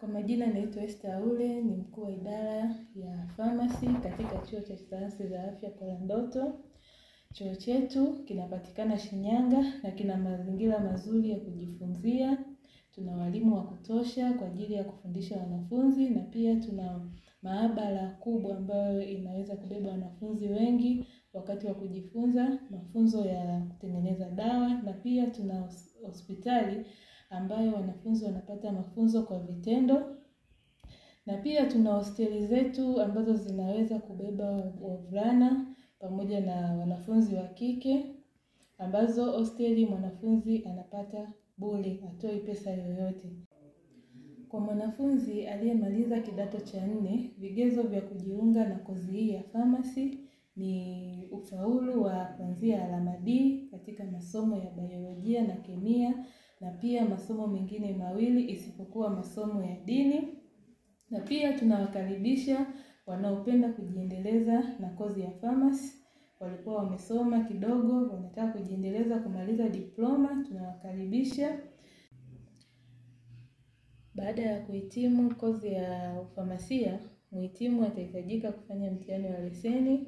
Kwa majina naitwa Esther Aule, ni mkuu wa idara ya pharmacy katika chuo cha sayansi za afya Kolandoto. Chuo chetu kinapatikana Shinyanga na kina mazingira mazuri ya kujifunzia. Tuna walimu wa kutosha kwa ajili ya kufundisha wanafunzi, na pia tuna maabara kubwa ambayo inaweza kubeba wanafunzi wengi wakati wa kujifunza mafunzo ya kutengeneza dawa, na pia tuna hospitali ambayo wanafunzi wanapata mafunzo kwa vitendo, na pia tuna hosteli zetu ambazo zinaweza kubeba wavulana pamoja na wanafunzi wa kike, ambazo hosteli mwanafunzi anapata bure, hatoi pesa yoyote. Kwa mwanafunzi aliyemaliza kidato cha 4, vigezo vya kujiunga na kozi hii ya pharmacy ni ufaulu wa kuanzia alama D katika masomo ya biolojia na kemia, na pia masomo mengine mawili isipokuwa masomo ya dini. Na pia tunawakaribisha wanaopenda kujiendeleza na kozi ya pharmacy, walikuwa wamesoma kidogo, wanataka kujiendeleza kumaliza diploma, tunawakaribisha. Baada ya kuhitimu kozi ya ufamasia, mhitimu atahitajika kufanya mtihani wa leseni,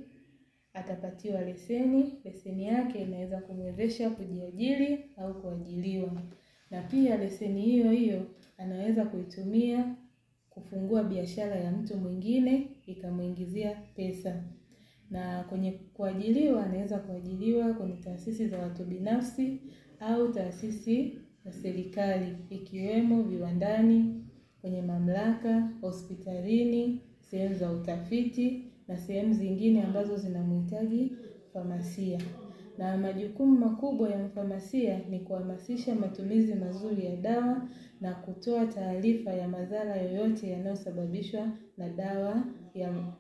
atapatiwa leseni. Leseni yake inaweza kumwezesha kujiajiri au kuajiriwa. Na pia leseni hiyo hiyo anaweza kuitumia kufungua biashara ya mtu mwingine ikamuingizia pesa. Na kwenye kuajiriwa, anaweza kuajiriwa kwenye taasisi za watu binafsi au taasisi za serikali, ikiwemo viwandani, kwenye mamlaka, hospitalini, sehemu za utafiti na sehemu zingine ambazo zinamhitaji famasia. Na majukumu makubwa ya mfamasia ni kuhamasisha matumizi mazuri ya dawa na kutoa taarifa ya madhara yoyote yanayosababishwa na dawa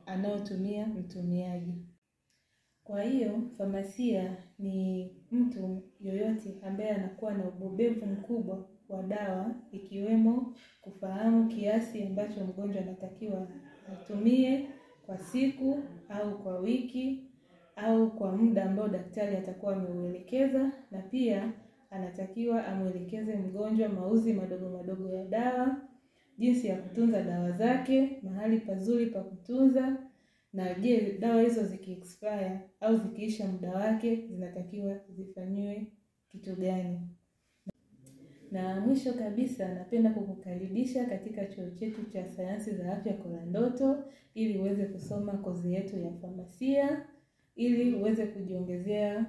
anayotumia mtumiaji. Kwa hiyo, famasia ni mtu yoyote ambaye anakuwa na ubobevu mkubwa wa dawa, ikiwemo kufahamu kiasi ambacho mgonjwa anatakiwa atumie kwa siku au kwa wiki au kwa muda ambao daktari atakuwa ameuelekeza, na pia anatakiwa amuelekeze mgonjwa mauzi madogo madogo ya dawa, jinsi ya kutunza dawa zake, mahali pazuri pa kutunza, na je, dawa hizo ziki-expire au zikiisha muda wake zinatakiwa zifanyiwe kitu gani. Na mwisho kabisa, napenda kukukaribisha katika chuo chetu cha sayansi za afya Kolandoto ili uweze kusoma kozi yetu ya famasia, ili uweze kujiongezea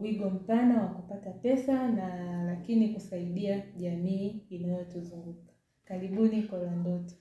wigo mpana wa kupata pesa na lakini kusaidia jamii inayotuzunguka. Karibuni Kolandoto.